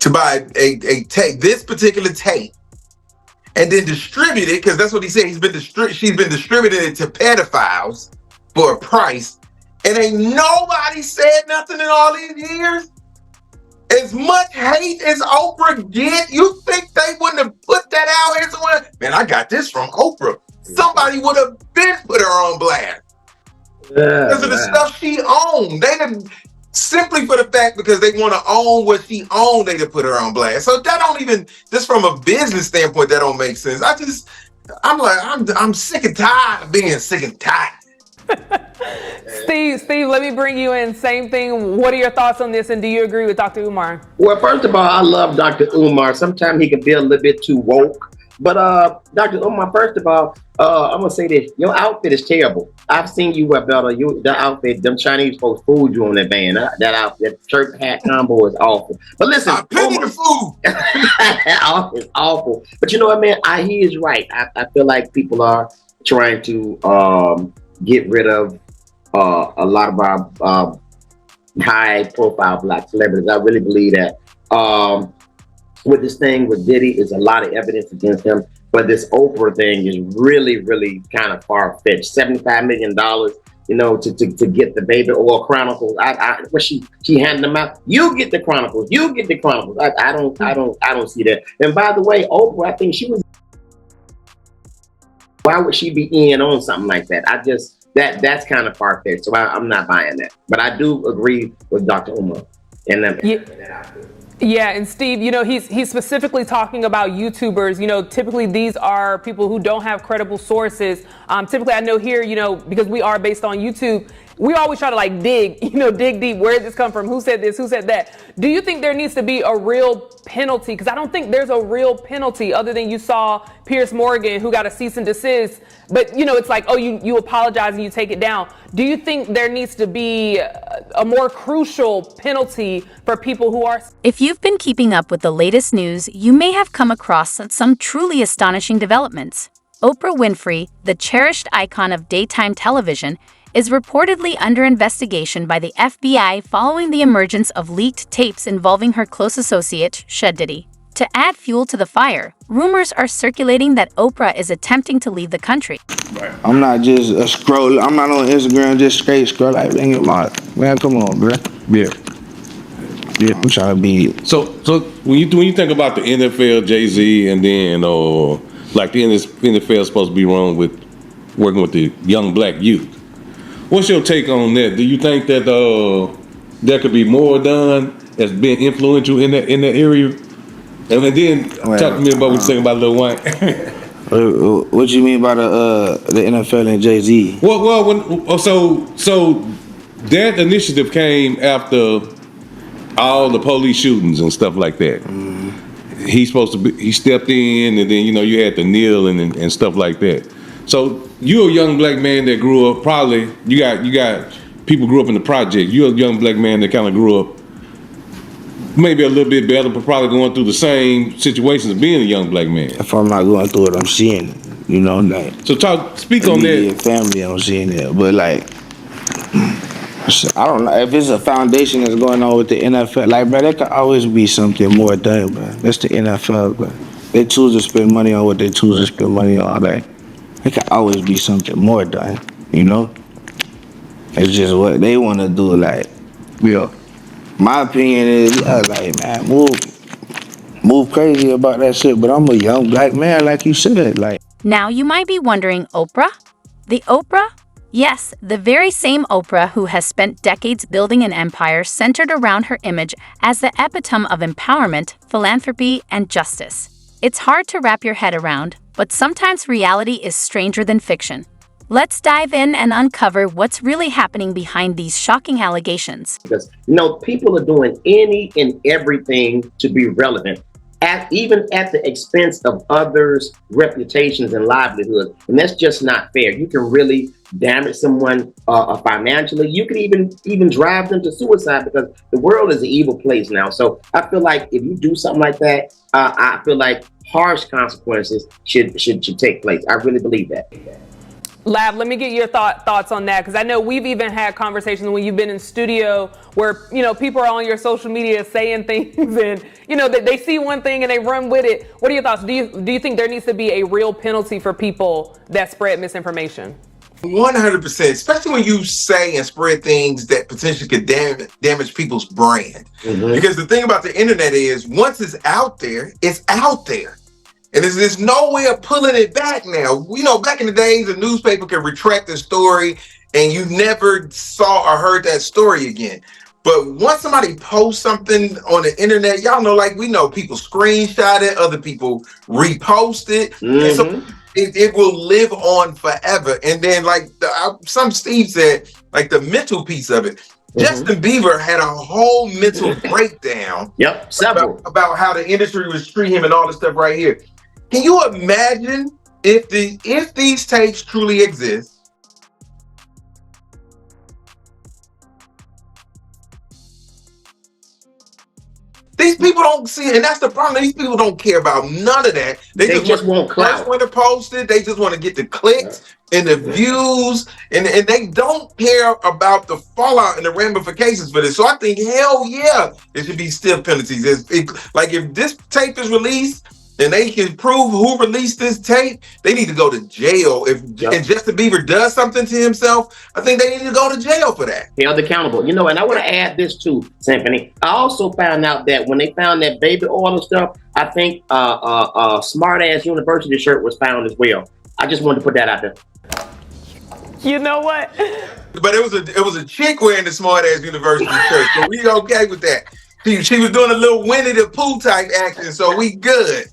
to buy a tape, this particular tape, and then distribute it, because that's what he said. She's been distributing it to pedophiles for a price, and ain't nobody said nothing in all these years. As much hate as Oprah get, you think they wouldn't have put that out here somewhere? Man, I got this from Oprah. Somebody would have been put her on blast because of the stuff she owned. They didn't, simply for the fact because they want to own what she owned, they did put her on blast. So that don't even, just from a business standpoint, that don't make sense. I'm sick and tired of being sick and tired. Steve, let me bring you in. Same thing. What are your thoughts on this, and do you agree with Dr. Umar? Well, first of all, I love Dr. Umar. Sometimes he can be a little bit too woke. But Dr. Umar, first of all, I'm gonna say this: your outfit is terrible. I've seen you wear better. The outfit, them Chinese folks fooled you on that van. That outfit, shirt, hat combo is awful. But listen, plenty of food. It's awful. But you know what, man? He is right. I feel like people are trying to get rid of a lot of our high-profile Black celebrities. I really believe that. With this thing with Diddy, is a lot of evidence against him, but this Oprah thing is really, really kind of far-fetched. $75 million, you know, to get the Baby Oil Chronicles. She handed them out. You get the Chronicles. You get the Chronicles. I don't see that. And by the way, Oprah, I think she was. Why would she be in on something like that? That's kind of far-fetched, so I'm not buying that. But I do agree with Dr. Umar. Yeah, and Steve, you know, he's specifically talking about YouTubers. You know, typically these are people who don't have credible sources. Typically, I know here, you know, because we are based on YouTube, we always try to like dig deep. Where did this come from? Who said this? Who said that? Do you think there needs to be a real penalty? Because I don't think there's a real penalty other than you saw Piers Morgan, who got a cease and desist. But, you know, it's like, oh, you apologize and you take it down. Do you think there needs to be a more crucial penalty for people who are... If you've been keeping up with the latest news, you may have come across some truly astonishing developments. Oprah Winfrey, the cherished icon of daytime television, is reportedly under investigation by the FBI following the emergence of leaked tapes involving her close associate, Diddy. To add fuel to the fire, rumors are circulating that Oprah is attempting to leave the country. I'm not just a scroll. I'm not on Instagram just straight scroll like, man, come on, bro. Yeah, I'm trying to be. So when you think about the NFL, Jay-Z, and then like the NFL is supposed to be wrong with working with the young Black youth. What's your take on that? Do you think that there could be more done as being influential in that area? And then talk to me about what you think about Lil Wayne. What you mean by the NFL and Jay-Z? So that initiative came after all the police shootings and stuff like that. Mm-hmm. He stepped in, and then you had to kneel and stuff like that. So you're a young Black man that grew up. Probably you got people grew up in the project. You're a young Black man that kind of grew up maybe a little bit better, but probably going through the same situations of being a young Black man. If I'm not going through it, I'm seeing it. You know, like. So speak on that. Family, I'm seeing it, but like, I don't know if it's a foundation that's going on with the NFL. Like, bro, there could always be something more done, bro. That's the NFL, bro. They choose to spend money on what they choose to spend money on. Like, there could always be something more done. You know, it's just what they want to do. Like, my opinion is, like, man, move crazy about that shit. But I'm a young Black man, like you said, like. Now you might be wondering, Oprah? The Oprah? Yes, the very same Oprah who has spent decades building an empire centered around her image as the epitome of empowerment, philanthropy, and justice. It's hard to wrap your head around, but sometimes reality is stranger than fiction. Let's dive in and uncover what's really happening behind these shocking allegations. Because, people are doing any and everything to be relevant, even at the expense of others' reputations and livelihoods. And that's just not fair. You can really damage someone financially. You could even drive them to suicide, because the world is an evil place now. So I feel like if you do something like that, I feel like harsh consequences should take place. I really believe that. Lab, let me get your thoughts on that, because I know we've even had conversations when you've been in studio where, you know, people are on your social media saying things and, you know, they see one thing and they run with it. What are your thoughts? Do you think there needs to be a real penalty for people that spread misinformation? 100%, especially when you say and spread things that potentially could damage people's brand. Because the thing about the internet is, once it's out there, it's out there. And there's no way of pulling it back now. You know, back in the days, a newspaper could retract a story and you never saw or heard that story again. But once somebody posts something on the internet, y'all know, like we know, people screenshot it, other people repost it. And so it will live on forever. And then, like some Steve said, like the mental piece of it. Justin Bieber had a whole mental breakdown. Several. About how the industry was treating him and all this stuff right here. Can you imagine if these tapes truly exist? These people don't see it, and that's the problem. These people don't care about none of that. They just want clout. Want to post it. They just want to get the clicks and the views, and they don't care about the fallout and the ramifications for this. So I think, hell yeah, there should be stiff penalties. If this tape is released and they can prove who released this tape, they need to go to jail. And Justin Bieber does something to himself, I think they need to go to jail for that. Held accountable. You know, and I want to add this too, Symphony. I also found out that when they found that baby oil and stuff, I think a smart ass university shirt was found as well. I just wanted to put that out there. You know what? But it was a chick wearing the smart ass university shirt, so we okay with that. She was doing a little Winnie the Pooh type action, so we good.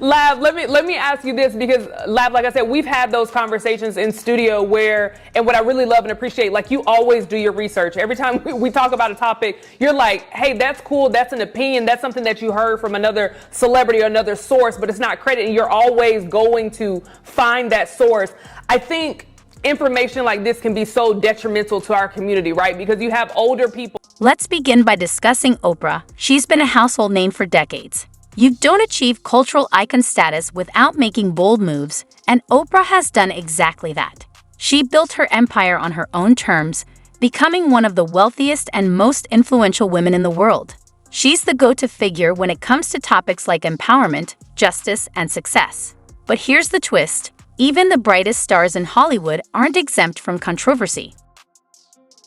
Lab, let me ask you this, because Lab, like I said, we've had those conversations in studio where, and what I really love and appreciate, like you always do your research. Every time we talk about a topic, you're like, hey, that's cool, that's an opinion, that's something that you heard from another celebrity or another source, but it's not credit, and you're always going to find that source. I think information like this can be so detrimental to our community, right? Because you have older people. Let's begin by discussing Oprah. She's been a household name for decades. You don't achieve cultural icon status without making bold moves, and Oprah has done exactly that. She built her empire on her own terms, becoming one of the wealthiest and most influential women in the world. She's the go-to figure when it comes to topics like empowerment, justice, and success. But here's the twist. Even the brightest stars in Hollywood aren't exempt from controversy.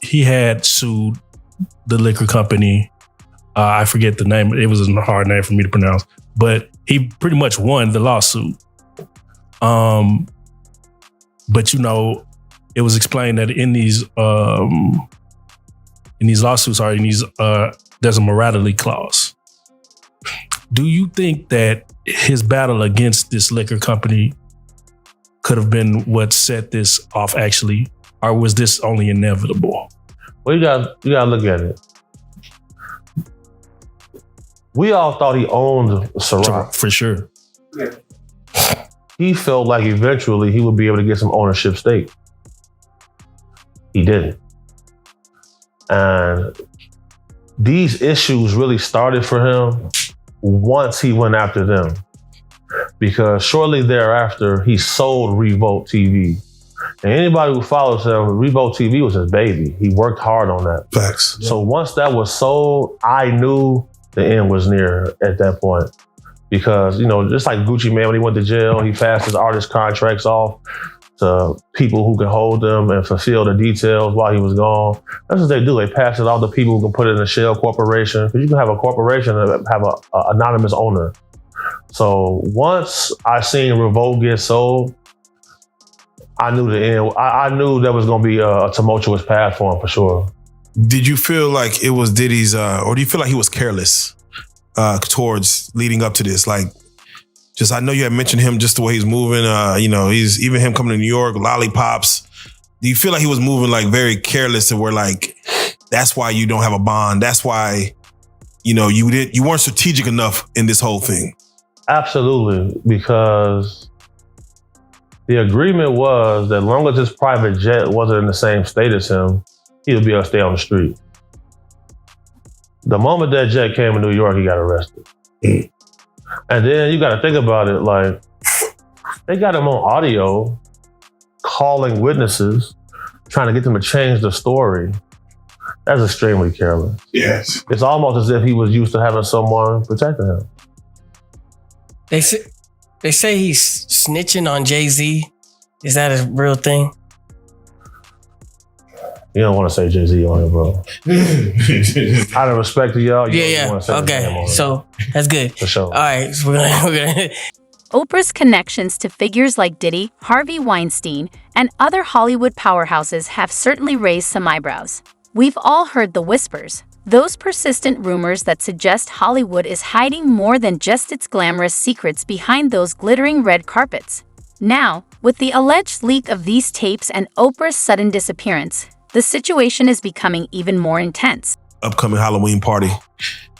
He had sued the liquor company. I forget the name. It was a hard name for me to pronounce, but he pretty much won the lawsuit. But you know, it was explained that in these lawsuits, there's a morality clause. Do you think that his battle against this liquor company could have been what set this off actually, or was this only inevitable? Well, you gotta look at it. We all thought he owned Ciroc. For sure. Yeah. He felt like eventually he would be able to get some ownership stake. He didn't. And these issues really started for him once he went after them. Because shortly thereafter, he sold Revolt TV. And anybody who follows him, Revolt TV was his baby. He worked hard on that. Facts. So once that was sold, I knew the end was near at that point. Because, you know, just like Gucci Mane, when he went to jail, he passed his artist contracts off to people who can hold them and fulfill the details while he was gone. That's what they do. They pass it off to people who can put it in a shell corporation. Because you can have a corporation and have an anonymous owner. So once I seen Revolt get sold, I knew the end. I knew there was going to be a tumultuous path for him for sure. Did you feel like it was Diddy's, or do you feel like he was careless towards leading up to this? Like, just, I know you had mentioned him, just the way he's moving. You know, he's even him coming to New York, lollipops. Do you feel like he was moving like very careless, and where like that's why you don't have a bond? That's why, you know, you weren't strategic enough in this whole thing. Absolutely, because the agreement was that as long as his private jet wasn't in the same state as him, he would be able to stay on the street. The moment that jet came to New York, he got arrested. And then you got to think about it, like, they got him on audio calling witnesses, trying to get them to change the story. That's extremely careless. Yes. It's almost as if he was used to having someone protecting him. They say he's snitching on Jay-Z. Is that a real thing? You don't want to say Jay-Z on it, bro. Out of respect to y'all, you don't want to say his name on Okay, it. so that's good. For sure. All right, so we're gonna Oprah's connections to figures like Diddy, Harvey Weinstein, and other Hollywood powerhouses have certainly raised some eyebrows. We've all heard the whispers, those persistent rumors that suggest Hollywood is hiding more than just its glamorous secrets behind those glittering red carpets. Now, with the alleged leak of these tapes and Oprah's sudden disappearance, the situation is becoming even more intense. Upcoming Halloween party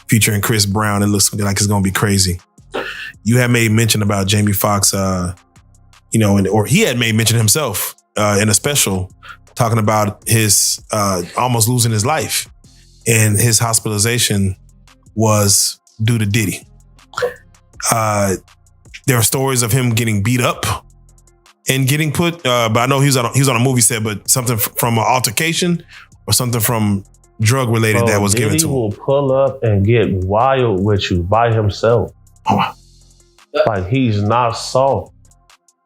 featuring Chris Brown. It looks like it's going to be crazy. You had made mention about Jamie Foxx, or he had made mention himself in a special talking about his almost losing his life. And his hospitalization was due to Diddy. There are stories of him getting beat up and getting put, but I know he was on a movie set, but something from an altercation or something from drug related that was given to him. Diddy will pull up and get wild with you by himself. Oh, wow. Like he's not soft.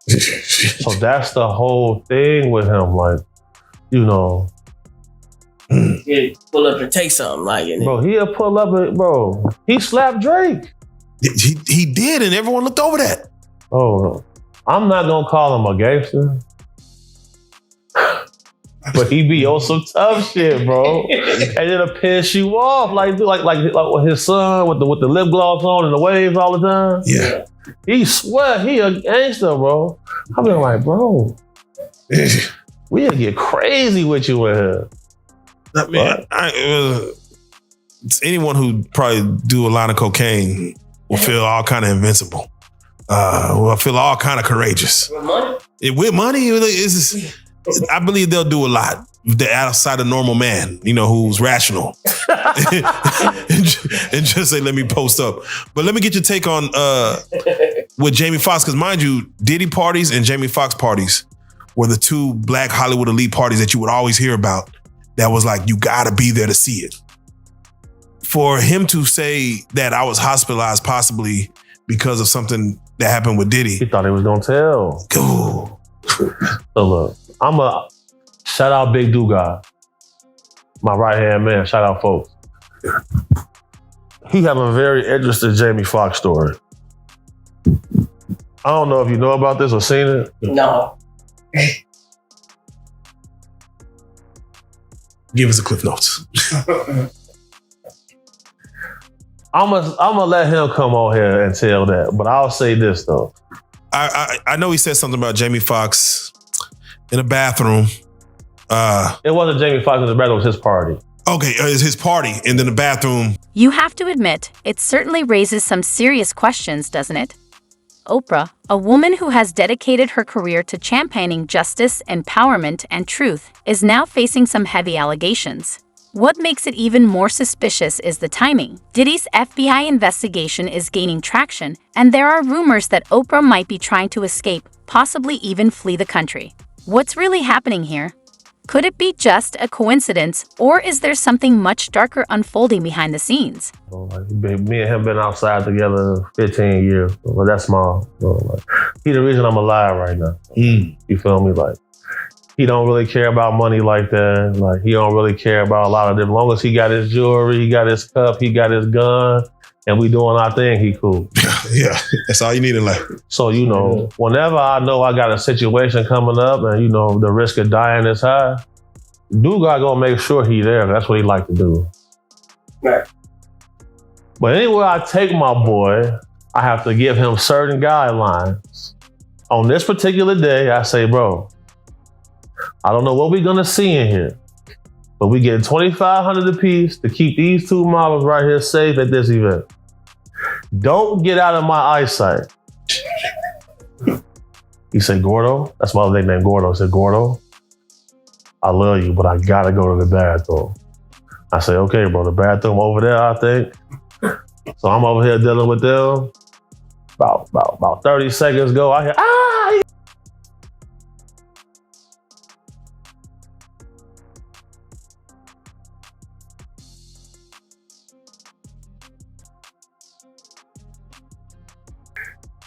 So that's the whole thing with him. Like, yeah, pull up and take something like it. Bro, he'll pull up and, bro, he slapped Drake. He did, and everyone looked over that. Oh, I'm not gonna call him a gangster, but he be on some tough shit, bro. And it'll piss you off, like with his son with the lip gloss on and the waves all the time. Yeah, he swear he a gangster, bro. I been like, bro, we'll get crazy with you in here. I mean, anyone who probably do a line of cocaine will feel all kind of invincible. Will feel all kind of courageous. With money? With money, I believe they'll do a lot outside a normal man, who's rational. and just say, let me post up. But let me get your take on with Jamie Foxx, because mind you, Diddy parties and Jamie Foxx parties were the two black Hollywood elite parties that you would always hear about. That was like, you gotta be there to see it. For him to say that I was hospitalized possibly because of something that happened with Diddy. He thought he was gonna tell. Go. So look, I'm a shout out Big Duga, my right hand man. Shout out folks. He have a very interesting Jamie Foxx story. I don't know if you know about this or seen it. No. Give us the Cliff Notes. I'm gonna let him come on here and tell that, but I'll say this though. I know he said something about Jamie Foxx in a bathroom. It wasn't Jamie Foxx in the bathroom, it was his party. Okay, it's his party, and then the bathroom. You have to admit, it certainly raises some serious questions, doesn't it? Oprah, a woman who has dedicated her career to championing justice, empowerment, and truth, is now facing some heavy allegations. What makes it even more suspicious is the timing. Diddy's FBI investigation is gaining traction, and there are rumors that Oprah might be trying to escape, possibly even flee the country. What's really happening here? Could it be just a coincidence, or is there something much darker unfolding behind the scenes? Me and him been outside together 15 years, but that's small. He the reason I'm alive right now. You feel me? Like, he don't really care about money like that. Like, he don't really care about a lot of them. As long as he got his jewelry, he got his cup, he got his gun, and we doing our thing, he cool. Yeah, that's all you need in life. So, whenever I know I got a situation coming up and, the risk of dying is high, Duga gonna make sure he there. That's what he like to do. Right. But anywhere I take my boy, I have to give him certain guidelines. On this particular day, I say, bro, I don't know what we're gonna see in here, but we get $2,500 apiece to keep these two models right here safe at this event. Don't get out of my eyesight. He said, Gordo, that's my nickname, Gordo. He said, Gordo, I love you, but I gotta go to the bathroom. I say, okay, bro, the bathroom over there, I think. So I'm over here dealing with them. About 30 seconds go, I hear, ah!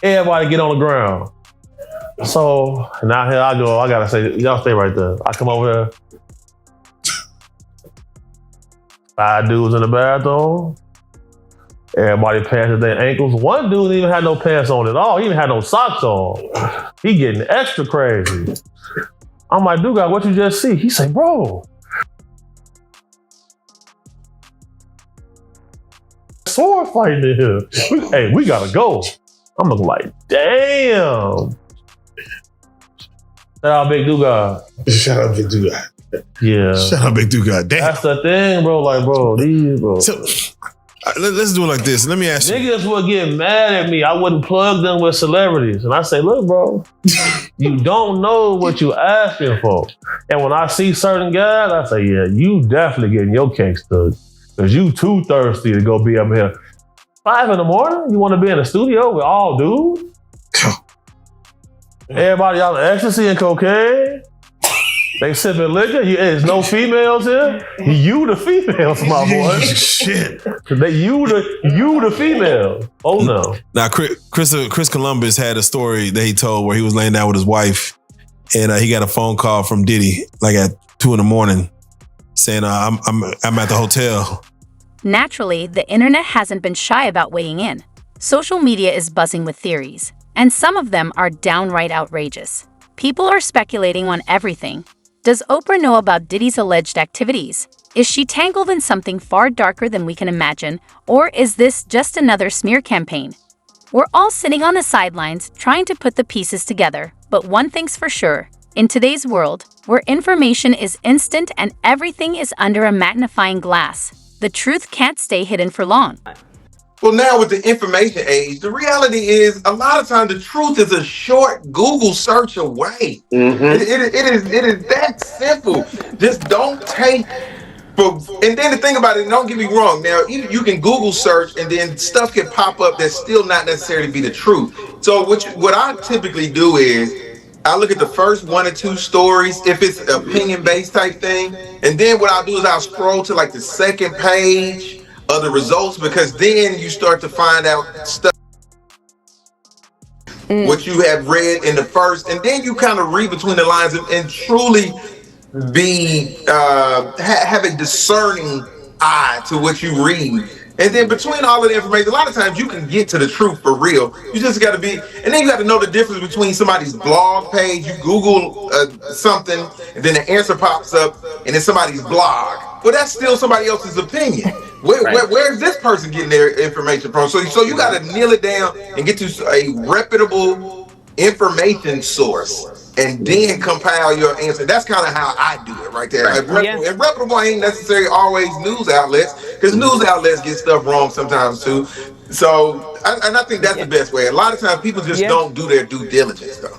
Everybody get on the ground. So now here I go. I gotta say, y'all stay right there. I come over there. 5 dudes in the bathroom. Everybody passes their ankles. One dude didn't even have no pants on at all. He even had no socks on. He getting extra crazy. I'm like, dude, what you just see? He say, bro, sword fighting in here. Hey, we gotta go. I'm like, damn. Shout out Big Dugas. Shout out Big Dugas. Yeah. Shout out Big Dugas. Damn. That's the thing, bro. Like, bro, these, bro. So, let's do it like this. Let me ask you. Niggas would get mad at me. I wouldn't plug them with celebrities. And I say, look, bro, you don't know what you asking for. And when I see certain guys, I say, yeah, you definitely getting your cake stood. Because you too thirsty to go be up here. 5 a.m, you want to be in the studio with all dudes? Everybody on ecstasy and cocaine? They sipping liquor? There's no females here? You the females, my boy. Shit. You the females. Oh no. Now, Chris Columbus had a story that he told where he was laying down with his wife and he got a phone call from Diddy like at 2 a.m. saying, I'm at the hotel. Naturally, the internet hasn't been shy about weighing in. Social media is buzzing with theories, and some of them are downright outrageous. People are speculating on everything. Does Oprah know about Diddy's alleged activities? Is she tangled in something far darker than we can imagine, or is this just another smear campaign? We're all sitting on the sidelines trying to put the pieces together, but one thing's for sure. In today's world, where information is instant and everything is under a magnifying glass, the truth can't stay hidden for long. Well, now with the information age, the reality is a lot of times the truth is a short Google search away. Mm-hmm. It is that simple. Just don't take. And then the thing about it, don't get me wrong. Now you can Google search and then stuff can pop up that's still not necessarily be the truth. So what I typically do is I look at the first 1 or 2 stories if it's opinion based type thing, and then what I'll do is I'll scroll to like the second page of the results, because then you start to find out stuff what you have read in the first, and then you kind of read between the lines and truly be have a discerning eye to what you read. And then between all of the information, a lot of times you can get to the truth for real. You just got to be, and then you got to know the difference between somebody's blog page. You Google something, and then the answer pops up, and it's somebody's blog. Well, that's still somebody else's opinion. Where's this person getting their information from? So you got to nail it down and get to a reputable information source, and then compile your answer. That's kind of how I do it right there. And reputable ain't necessarily always news outlets, because news outlets get stuff wrong sometimes too. So, I think that's the best way. A lot of times people just don't do their due diligence though.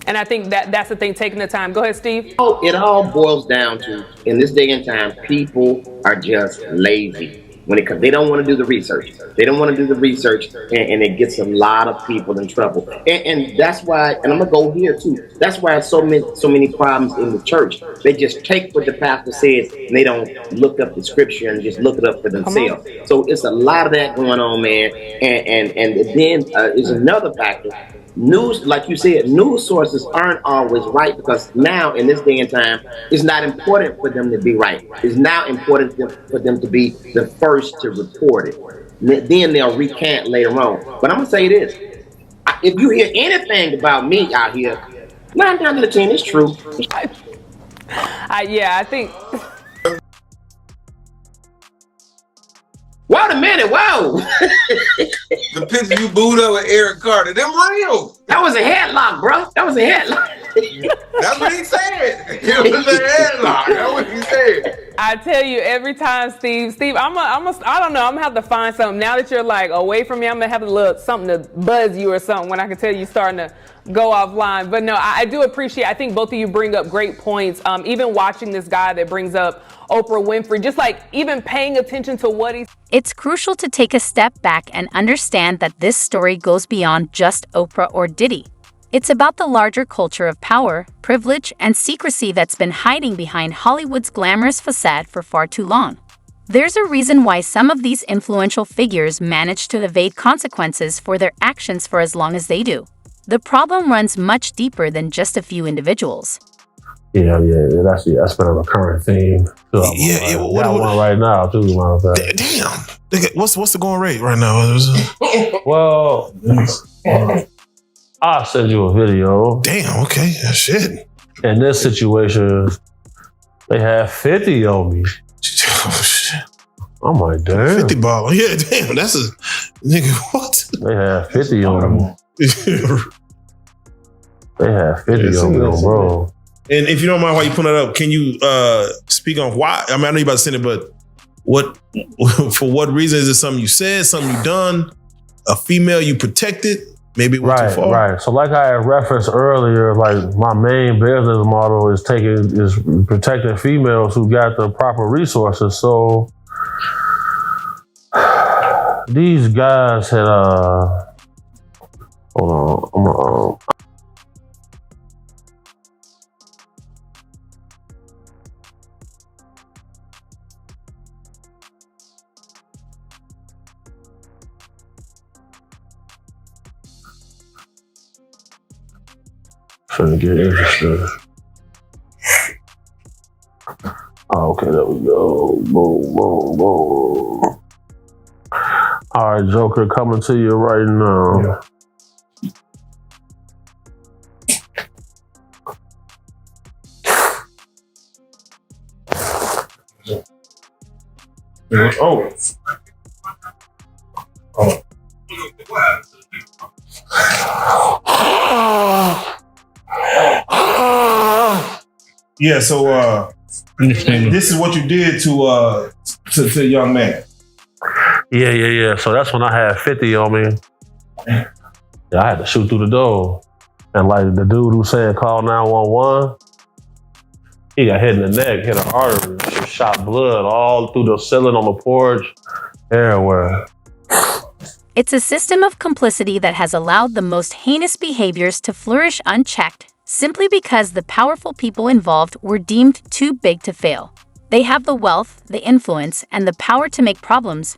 And I think that's the thing, taking the time. Go ahead, Steve. It all boils down to, in this day and time, people are just lazy. When it comes, they don't want to do the research. They don't want to do the research, and it gets a lot of people in trouble. And that's why, and I'm gonna go here too. That's why so many problems in the church. They just take what the pastor says, and they don't look up the scripture and just look it up for themselves. So it's a lot of that going on, man. And then is another factor. News, like you said, news sources aren't always right, because now in this day and time, it's not important for them to be right. It's now important for them to be the first to report it. Then they'll recant later on. But I'm gonna say this: if you hear anything about me out here, 9 times out of 10, it's true. I think. Wait a minute, whoa! The picture you booed up with Eric Carter, them real. That was a headlock, bro. That was a headlock. That's what he said. It was a headlock. That's what he said. I tell you, every time, Steve, I don't know, I'm gonna have to find something. Now that you're like away from me, I'm gonna have to look something to buzz you or something when I can tell you starting to go offline. But no, I do appreciate, I think both of you bring up great points. Even watching this guy that brings up Oprah Winfrey, just like even paying attention to what he's. It's crucial to take a step back and understand that this story goes beyond just Oprah or Diddy. It's about the larger culture of power, privilege, and secrecy that's been hiding behind Hollywood's glamorous facade for far too long. There's a reason why some of these influential figures manage to evade consequences for their actions for as long as they do. The problem runs much deeper than just a few individuals. Yeah, that's been a recurring theme. Got one right now too. Damn, what's the going rate right now? Well, I'll send you a video. Damn, okay, shit. In this situation, they have 50 on me. Oh shit. I'm like, damn. 50 ball. Yeah, damn, that's a nigga. What? They have 50 on me. They have 50 on me, bro. And if you don't mind, while you put it up, can you speak on why? I mean, I know you about to send it, but for what reason? Is it something you said, something you done, a female you protected? Maybe it went too far. Right. So like I had referenced earlier, like my main business model is protecting females who got the proper resources. So these guys had hold on, trying to get interested. Oh, okay, there we go. Boom, boom, boom. All right, Joker, coming to you right now. Yeah. Yeah, so this is what you did to the young man. Yeah. So that's when I had 50 on me. Yeah, I had to shoot through the door. And like the dude who said call 911, he got hit in the neck, hit an artery, shot blood all through the ceiling on the porch, everywhere. It's a system of complicity that has allowed the most heinous behaviors to flourish unchecked, simply because the powerful people involved were deemed too big to fail. They have the wealth, the influence, and the power to make problems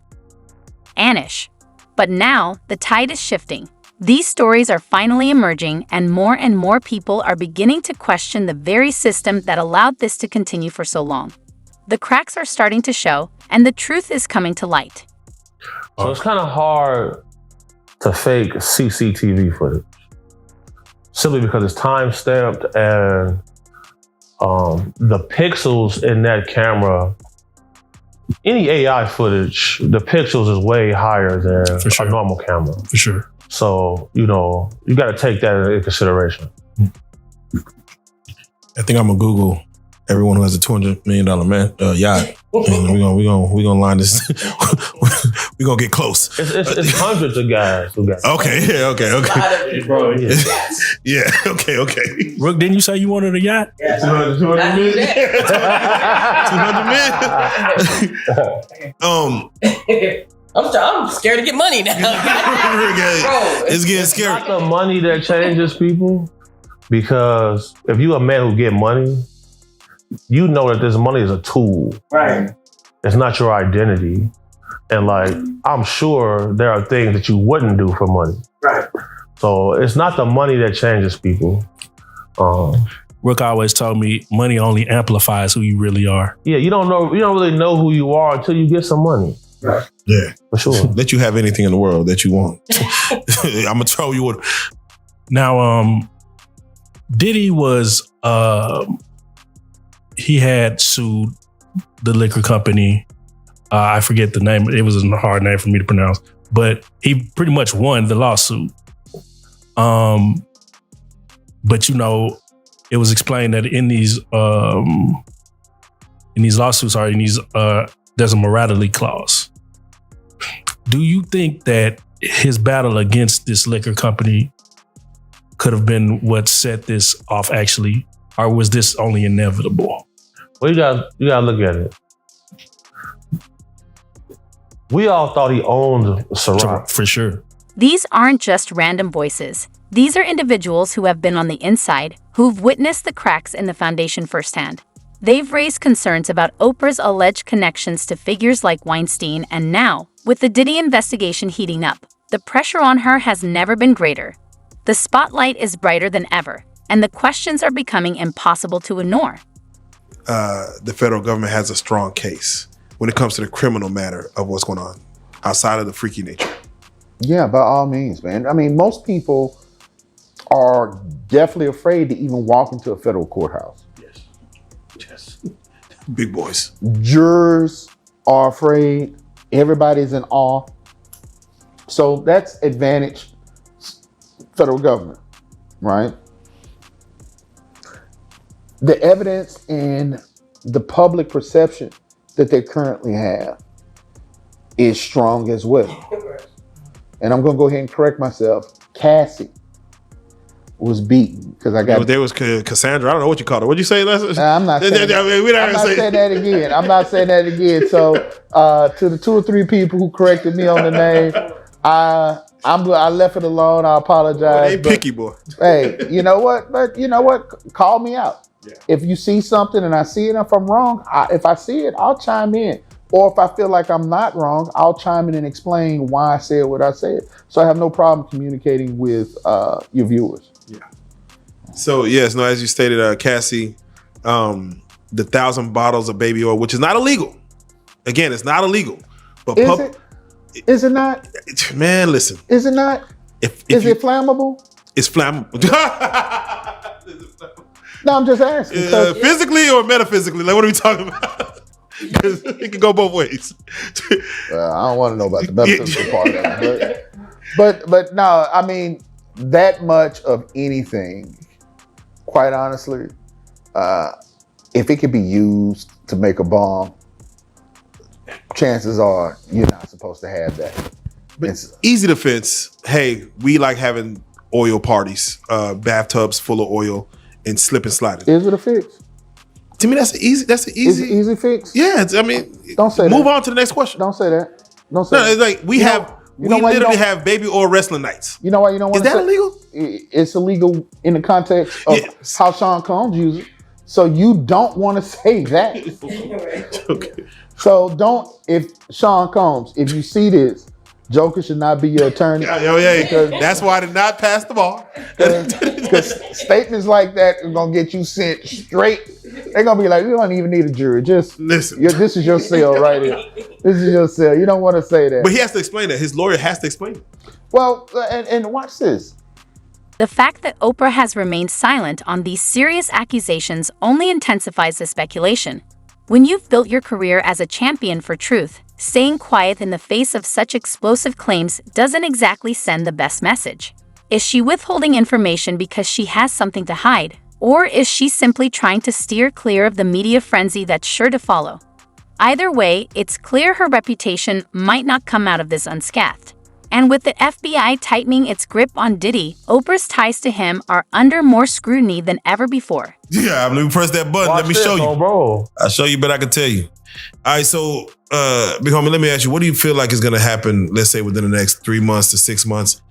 vanish. But now, the tide is shifting. These stories are finally emerging, and more people are beginning to question the very system that allowed this to continue for so long. The cracks are starting to show, and the truth is coming to light. So it's kind of hard to fake CCTV footage, simply because it's time-stamped and the pixels in that camera, any AI footage, the pixels is way higher than a normal camera. For sure. So, you got to take that into consideration. I think I'm gonna Google everyone who has a $200 million yacht, and we're gonna line this. We're gonna get close. It's hundreds of guys who got. Okay. Bro, Yeah. Okay. Rook, didn't you say you wanted a yacht? Yeah. 200 million. 200 million. I'm scared to get money now. Bro, it's getting scary. It's not the money that changes people, because if you a man who get money, you know that this money is a tool. Right. It's not your identity. And like, I'm sure there are things that you wouldn't do for money. Right. So it's not the money that changes people. Rook always told me money only amplifies who you really are. Yeah, you don't really know who you are until you get some money. Right. Yeah. For sure. Let you have anything in the world that you want. I'm gonna throw you what. Now, Diddy was he had sued the liquor company. I forget the name. It was a hard name for me to pronounce, but he pretty much won the lawsuit. But it was explained that in these lawsuits there's a morality clause. Do you think that his battle against this liquor company could have been what set this off actually, or was this only inevitable? Well, you gotta look at it. We all thought he owned Ciroc. For sure. These aren't just random voices. These are individuals who have been on the inside, who've witnessed the cracks in the foundation firsthand. They've raised concerns about Oprah's alleged connections to figures like Weinstein, and now, with the Diddy investigation heating up, the pressure on her has never been greater. The spotlight is brighter than ever, and the questions are becoming impossible to ignore. The federal government has a strong case when it comes to the criminal matter of what's going on outside of the freaky nature. Yeah, by all means, man. I mean, most people are definitely afraid to even walk into a federal courthouse. Yes. Big boys. Jurors are afraid. Everybody's in awe. So that's advantage federal government, right? The evidence and the public perception that they currently have is strong as well. And I'm going to go ahead and correct myself. Cassie was beaten because I got. There was Cassandra. I don't know what you called her. What'd you say? I'm not saying that again. I'm not saying that again. So to the 2 or 3 people who corrected me on the name, I left it alone. I apologize. They picky, boy. Hey, you know what? But you know what? Call me out. Yeah. If you see something and I see it, if I'm wrong, if I see it, I'll chime in. Or if I feel like I'm not wrong, I'll chime in and explain why I said what I said. So I have no problem communicating with your viewers. Yeah. So yes, no, as you stated, Cassie, the 1,000 bottles of baby oil, which is not illegal. Again, it's not illegal. But is it not? Man, listen. Is it not? Is it flammable? It's flammable. No, I'm just asking. Physically or metaphysically? Like, what are we talking about? Because it can go both ways. I don't want to know about the metaphysical part of it. But no, I mean, that much of anything, quite honestly, if it could be used to make a bomb, chances are you're not supposed to have that. But it's easy defense. Hey, we like having oil parties, bathtubs full of oil and slip and slide. Is it a fix? To me, that's an easy. Is it easy fix? Yeah, I mean, don't say move that. on to the next question. Don't say that. Don't say that. It's like we literally have baby oil wrestling nights. You know why you don't want to say? Is that illegal? It's illegal in the context of how Sean Combs uses it. So you don't want to say that. Okay. So don't, if Sean Combs, if you see this, Joker should not be your attorney. Yeah. That's why I did not pass the bar. Because statements like that are going to get you sent straight. They're going to be like, we don't even need a jury. Just listen. This is your cell right here. This is your cell. You don't want to say that. But he has to explain that. His lawyer has to explain it. Well, and watch this. The fact that Oprah has remained silent on these serious accusations only intensifies the speculation. When you've built your career as a champion for truth, staying quiet in the face of such explosive claims doesn't exactly send the best message. Is she withholding information because she has something to hide? Or is she simply trying to steer clear of the media frenzy that's sure to follow? Either way, it's clear her reputation might not come out of this unscathed. And with the FBI tightening its grip on Diddy, Oprah's ties to him are under more scrutiny than ever before. Yeah, let me press that button. Let me show you. Bro. I'll show you, but I can tell you. All right, so, big homie, let me ask you, what do you feel like is going to happen, let's say, within the next 3 months to 6 months?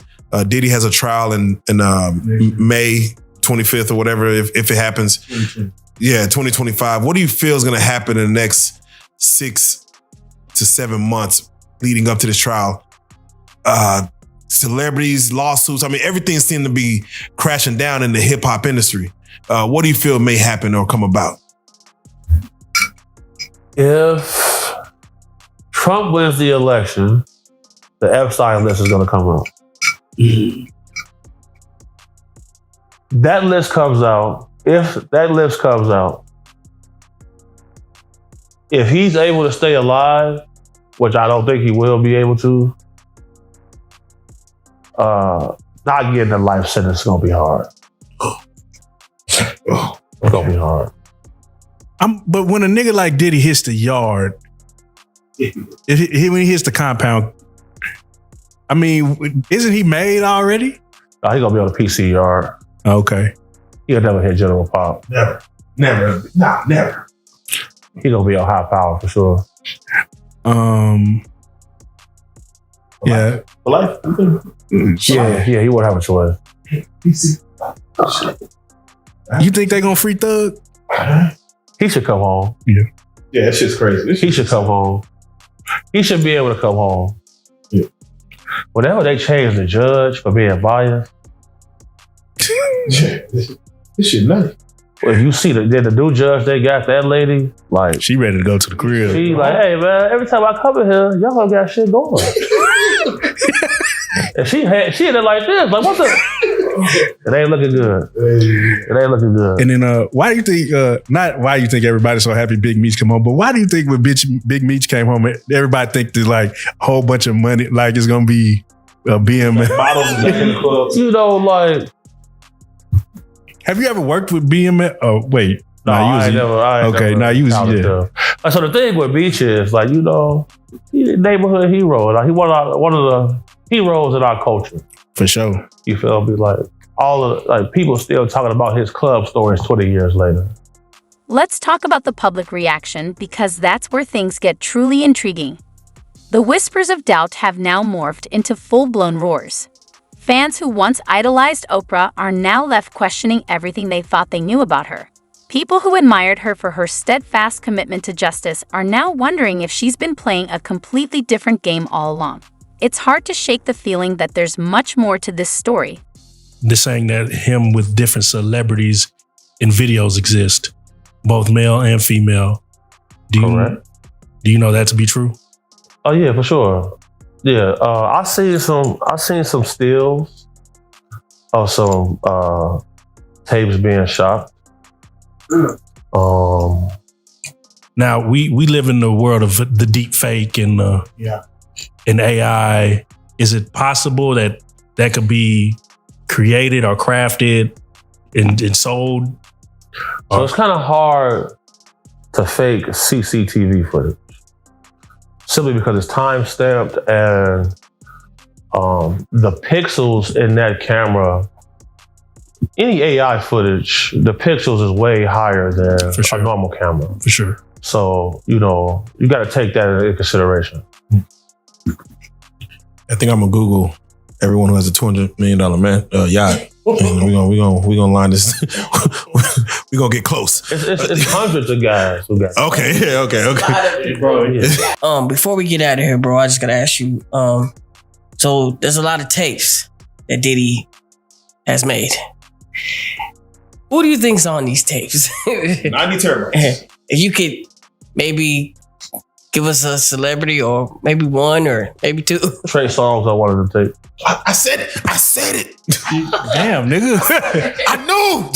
Diddy has a trial in May 25th or whatever, if it happens. 2025. What do you feel is going to happen in the next 6 to 7 months leading up to this trial? Celebrities, lawsuits. I mean, everything seemed to be crashing down in the hip hop industry. What do you feel may happen or come about? If Trump wins the election, the Epstein list is going to come out. That list comes out. If that list comes out, if he's able to stay alive, which I don't think he will be able to, not getting a life sentence is gonna be hard. It's gonna be hard. But when a nigga like Diddy hits the yard, when he hits the compound, I mean, isn't he made already? Oh, he's gonna be on the PC yard. Okay. He'll never hit General Pop. Never. He's gonna be on high power for sure. Yeah. Life? Yeah, he won't have a choice. You think they gonna free Thug? He should come home. Yeah. Yeah, that shit's crazy. He should come home. He should be able to come home. Yeah. Whenever they change the judge for being biased, This shit nuts. if you see the new judge they got, that lady, like, She ready to go to the crib. she like, hey man, every time I come in here, y'all got shit going. And she had it like this, like what the? It ain't looking good. It ain't looking good. And then, why do you think? Not why you think everybody's so happy Big Meech come home, but why do you think when Big Meech came home, everybody think there's like a whole bunch of money, like it's gonna be a BM Bottles back in the club. You know, like, Have you ever worked with BM? Oh wait, no, I ain't never. Okay, now you was yeah. So the thing with Beach is like, you know, he's a neighborhood hero. Like he one of the heroes in our culture. For sure. You feel me? Like all of like people still talking about his club stories 20 years later. Let's talk about the public reaction because that's where things get truly intriguing. The whispers of doubt have now morphed into full-blown roars. Fans who once idolized Oprah are now left questioning everything they thought they knew about her. People who admired her for her steadfast commitment to justice are now wondering if she's been playing a completely different game all along. It's hard to shake the feeling that there's much more to this story. They're saying that him with different celebrities in videos exist, both male and female. Do you know that to be true? Oh yeah, for sure. Yeah, I seen some stills of some tapes being shot. Now we live in the world of the deep fake and and AI. Is it possible that could be created or crafted and sold? So it's kind of hard to fake CCTV footage, simply because it's time stamped and the pixels in that camera. Any AI footage, the pixels is way higher than a normal camera. For sure. So, you know, you got to take that into consideration. I think I'm gonna Google everyone who has a $200 million yacht. And we gonna line this. We gonna get close. It's hundreds of guys who got. Okay. Bro, yeah. Before we get out of here, bro, I just gotta ask you. So there's a lot of tapes that Diddy has made. Who do you think's on these tapes? 90 terabytes. If you could maybe give us a celebrity or maybe one or maybe two. Trey Songz on one of the tapes. I said it. Damn, nigga. I knew.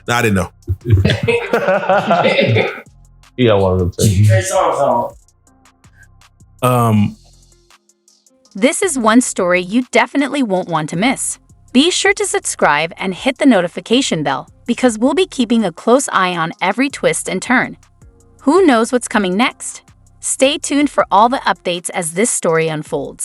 No, I didn't know. Yeah, one of them tapes. Trey Songz on. This is one story you definitely won't want to miss. Be sure to subscribe and hit the notification bell because we'll be keeping a close eye on every twist and turn. Who knows what's coming next? Stay tuned for all the updates as this story unfolds.